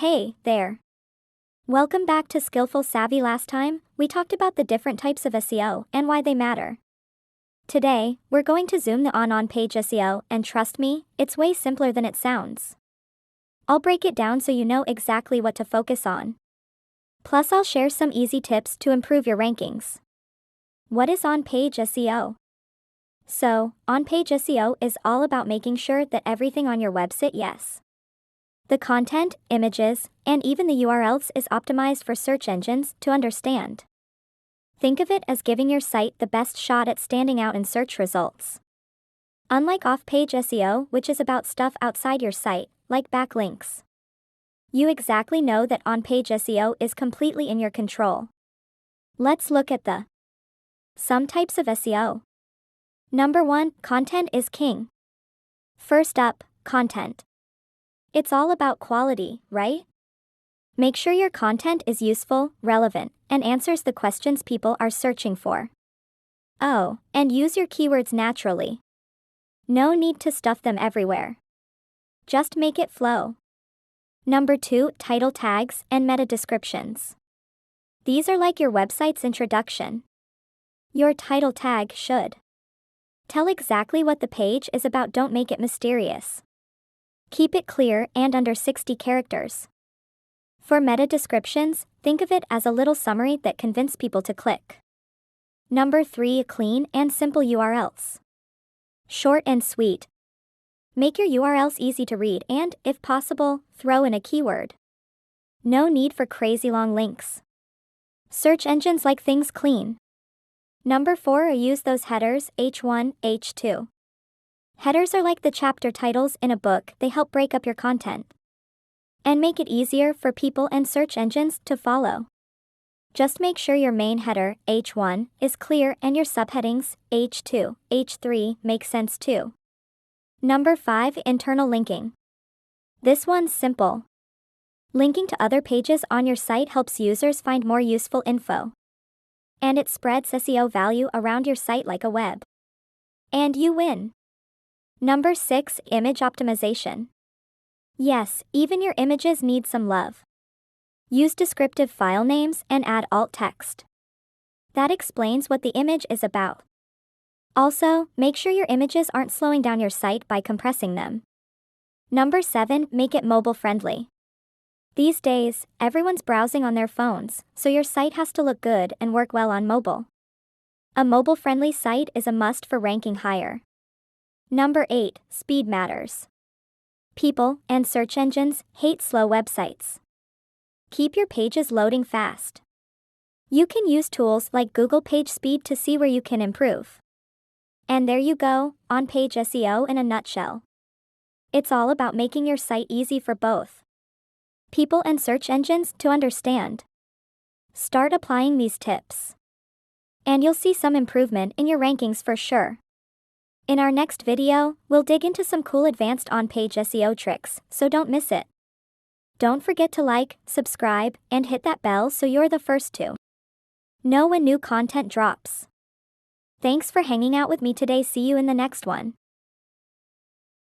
Hey there. Welcome back to Skillful Savvy. Last time, we talked about the different types of SEO and why they matter. Today, we're going to zoom in on page SEO, and trust me, it's way simpler than it sounds. I'll break it down so you know exactly what to focus on. Plus, I'll share some easy tips to improve your rankings. What is on-page SEO? So, on-page SEO is all about making sure that everything on your website, yes, the content, images, and even the URLs is optimized for search engines to understand. Think of it as giving your site the best shot at standing out in search results. Unlike off-page SEO, which is about stuff outside your site, like backlinks, you exactly know that on-page SEO is completely in your control. Let's look at some types of SEO. Number 1, content is king. First up, content. It's all about quality, right? Make sure your content is useful, relevant, and answers the questions people are searching for. Oh, and use your keywords naturally. No need to stuff them everywhere. Just make it flow. Number 2, title tags and meta descriptions. These are like your website's introduction. Your title tag should tell exactly what the page is about. Don't make it mysterious. Keep it clear and under 60 characters. For meta descriptions, think of it as a little summary that convinces people to click. Number 3, clean and simple URLs. Short and sweet. Make your URLs easy to read and, if possible, throw in a keyword. No need for crazy long links. Search engines like things clean. Number 4, use those headers, H1, H2. Headers are like the chapter titles in a book. They help break up your content and make it easier for people and search engines to follow. Just make sure your main header, H1, is clear and your subheadings, H2, H3, make sense too. Number 5, internal linking. This one's simple. Linking to other pages on your site helps users find more useful info. And it spreads SEO value around your site like a web. And you win. Number 6, image optimization. Yes, even your images need some love. Use descriptive file names and add alt text. That explains what the image is about. Also, make sure your images aren't slowing down your site by compressing them. Number 7, make it mobile friendly. These days, everyone's browsing on their phones, so your site has to look good and work well on mobile. A mobile-friendly site is a must for ranking higher. Number 8, speed matters. People and search engines hate slow websites. Keep your pages loading fast. You can use tools like Google Page Speed to see where you can improve. And there you go, on-page SEO in a nutshell. It's all about making your site easy for both people and search engines to understand. Start applying these tips, and you'll see some improvement in your rankings for sure. In our next video, we'll dig into some cool advanced on-page SEO tricks, so don't miss it. Don't forget to like, subscribe, and hit that bell so you're the first to know when new content drops. Thanks for hanging out with me today. See you in the next one.